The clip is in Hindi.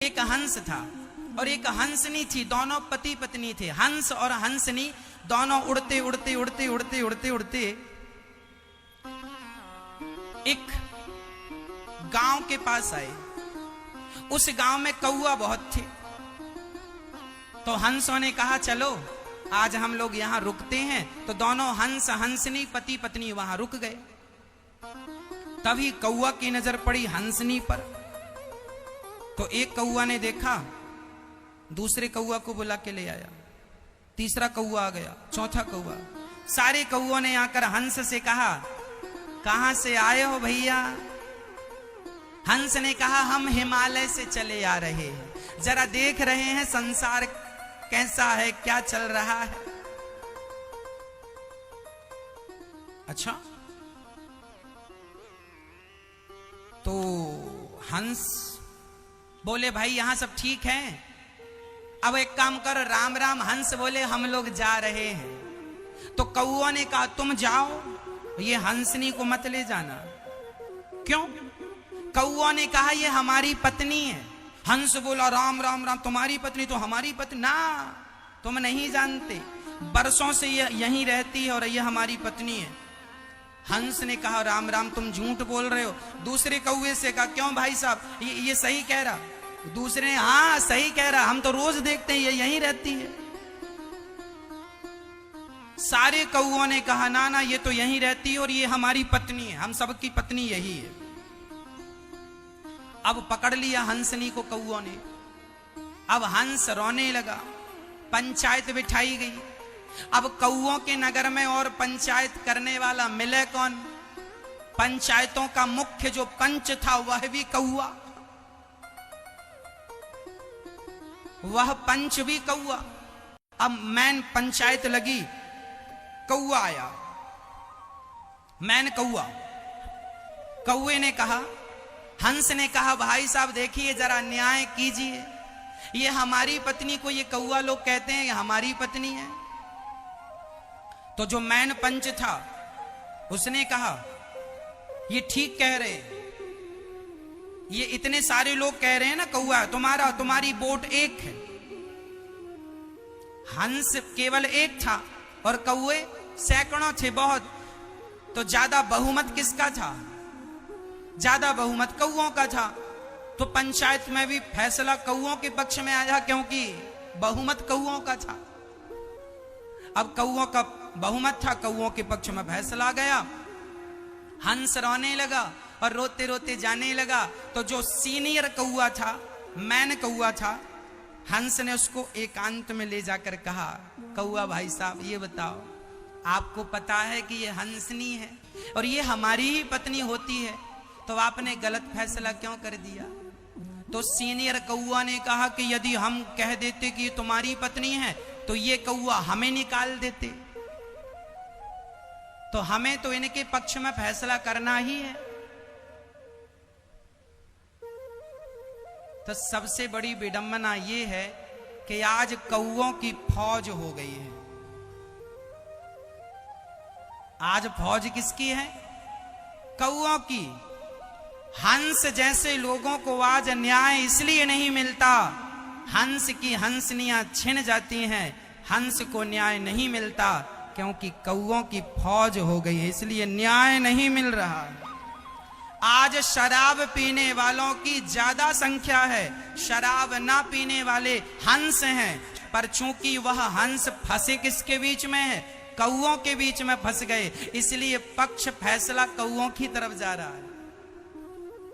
एक हंस था और एक हंसनी थी, दोनों पति पत्नी थे। हंस और हंसनी दोनों उड़ते उड़ते उड़ते उड़ते उड़ते उड़ते एक गांव के पास आए। उस गांव में कौआ बहुत थे, तो हंसों ने कहा चलो आज हम लोग यहां रुकते हैं। तो दोनों हंस हंसनी पति पत्नी वहां रुक गए। तभी कौआ की नजर पड़ी हंसनी पर। तो एक कौआ ने देखा, दूसरे कौआ को बुला के ले आया। तीसरा कौआ आ गया, चौथा कौआ। सारे कौओं ने आकर हंस से कहा कहां से आए हो भैया? हंस ने कहा हम हिमालय से चले आ रहे हैं, जरा देख रहे हैं संसार कैसा है, क्या चल रहा है। अच्छा, तो हंस बोले भाई यहां सब ठीक है, अब एक काम कर राम राम। हंस बोले हम लोग जा रहे हैं। तो कौओं ने कहा तुम जाओ, ये हंसनी को मत ले जाना। क्यों? कौओं ने कहा ये हमारी पत्नी है। हंस बोला राम राम राम, तुम्हारी पत्नी तो हमारी पत्नी ना, तुम नहीं जानते, बरसों से ये यहीं रहती है और ये हमारी पत्नी है। हंस ने कहा राम राम तुम झूठ बोल रहे हो। दूसरे कौवे से कहा क्यों भाई साहब ये सही कह रहा? दूसरे ने हाँ सही कह रहा, हम तो रोज देखते हैं ये यहीं रहती है। सारे कौओं ने कहा ना ना ये तो यहीं रहती है और ये हमारी पत्नी है, हम सबकी पत्नी यही है। अब पकड़ लिया हंसनी को कौओं ने। अब हंस रोने लगा। पंचायत बिठाई गई। अब कौओं के नगर में और पंचायत करने वाला मिले कौन? पंचायतों का मुख्य जो पंच था वह भी कौआ, वह पंच भी कौआ। अब मैन पंचायत लगी, कौआ आया, मैन कौआ। कौए ने कहा, हंस ने कहा भाई साहब देखिए जरा न्याय कीजिए, ये हमारी पत्नी को ये कौआ लोग कहते हैं ये हमारी पत्नी है। तो जो मैन पंच था उसने कहा ये ठीक कह रहे, ये इतने सारे लोग कह रहे हैं ना कौआ तुम्हारी वोट एक है। हंस केवल एक था और कौए सैकड़ों थे, बहुत। तो ज्यादा बहुमत किसका था? ज्यादा बहुमत कौओं का था। तो पंचायत में भी फैसला कौओं के पक्ष में आया क्योंकि बहुमत कौओं का था। अब कौओं का बहुमत था, कौओं के पक्ष में फैसला गया। हंस रोने लगा और रोते रोते जाने लगा। तो जो सीनियर कौआ था, मैन कौआ था, हंस ने उसको एकांत में ले जाकर कहा कौआ भाई साहब ये बताओ, आपको पता है कि ये हंसनी है और ये हमारी ही पत्नी होती है, तो आपने गलत फैसला क्यों कर दिया? तो सीनियर कौआ ने कहा कि यदि हम कह देते कि ये तुम्हारी पत्नी है तो ये कौआ हमें निकाल देते, तो हमें तो इनके पक्ष में फैसला करना ही है। तो सबसे बड़ी विडंबना ये है कि आज कौओं की फौज हो गई है। आज फौज किसकी है? कौओं की। हंस जैसे लोगों को आज न्याय इसलिए नहीं मिलता, हंस की हंसनियां छिन जाती हैं, हंस को न्याय नहीं मिलता क्योंकि कौओं की फौज हो गई है, इसलिए न्याय नहीं मिल रहा। आज शराब पीने वालों की ज्यादा संख्या है, शराब ना पीने वाले हंस हैं, पर चूंकि वह हंस फंसे किसके बीच में है? कौओं के बीच में फंस गए, इसलिए पक्ष फैसला कौओं की तरफ जा रहा है।